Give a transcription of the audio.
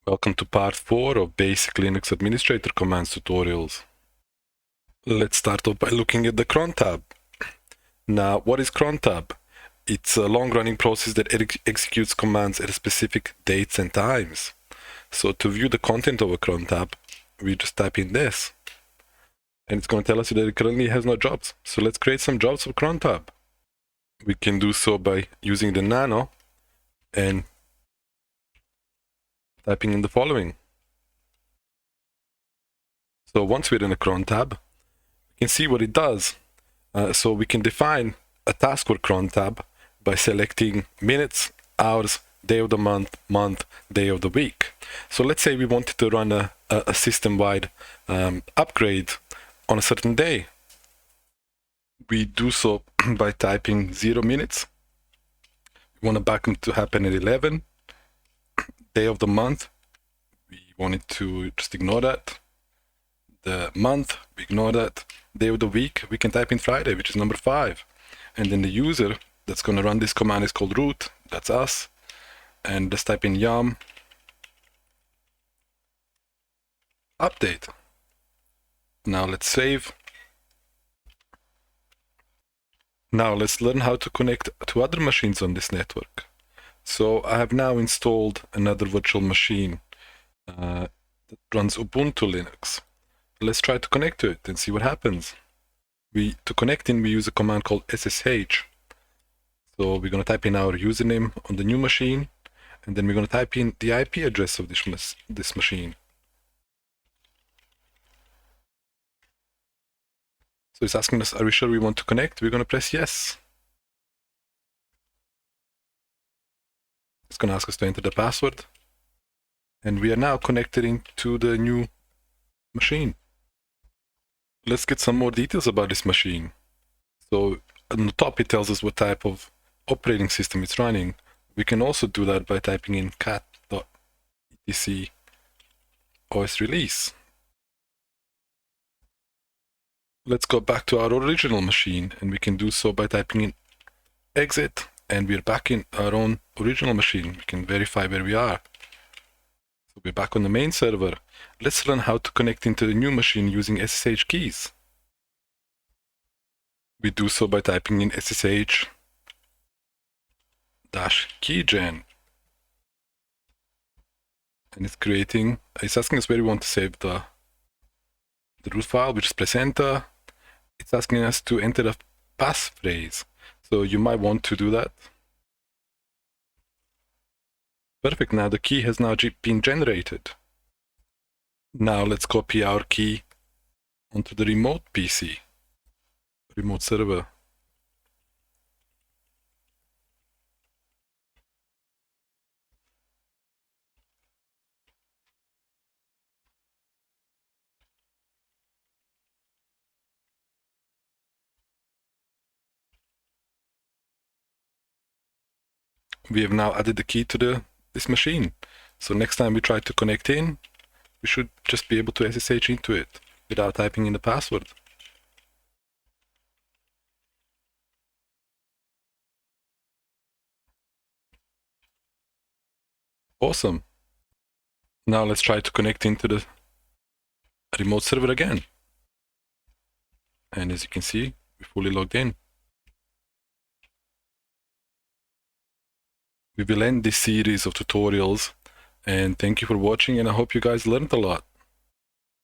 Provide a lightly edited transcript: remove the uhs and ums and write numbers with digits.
Welcome to part 4 of Basic Linux Administrator Commands tutorials. Let's start off by looking at the Cron Tab. Now, what is Cron Tab? It's a long-running process that executes commands at specific dates and times. So to view the content of a Cron Tab, we just type in this. And it's going to tell us that it currently has no jobs. So let's create some jobs for Cron Tab. We can do so by using the nano and typing in the following. So once we're in a Cron Tab, we can see what it does. So we can define a task for Cron Tab by selecting minutes, hours, day of the month, day of the week. So let's say we wanted to run a system-wide upgrade on a certain day. We do so by typing 0 minutes. We want a backup to happen at 11. Day of the month, we want it to just ignore that. The month, we ignore that. Day of the week, we can type in Friday, which is number 5. And then the user that's going to run this command is called root, that's us. And let's type in yum update. Now let's save. Now let's learn how to connect to other machines on this network. So I have now installed another virtual machine that runs Ubuntu Linux. Let's try to connect to it and see what happens. To connect in, we use a command called ssh. So we're going to type in our username on the new machine, and then we're going to type in the IP address of this machine. So it's asking us, are we sure we want to connect? We're going to press yes. It's going to ask us to enter the password. And we are now connected to the new machine. Let's get some more details about this machine. So on the top, it tells us what type of operating system it's running. We can also do that by typing in cat.etc OS release. Let's go back to our original machine, and we can do so by typing in exit, and we're back in our own original machine. We can verify where we are. So we're back on the main server. Let's learn how to connect into the new machine using SSH keys. We do so by typing in ssh-keygen. And it's asking us where we want to save the root file. We just press enter. It's asking us to enter a passphrase. So you might want to do that. Perfect, now the key has now been generated. Now let's copy our key onto the remote PC, remote server. We have now added the key to this machine. So next time we try to connect in, we should just be able to SSH into it without typing in the password. Awesome. Now let's try to connect into the remote server again. And as you can see, we fully logged in. We will end this series of tutorials, and thank you for watching, and I hope you guys learned a lot.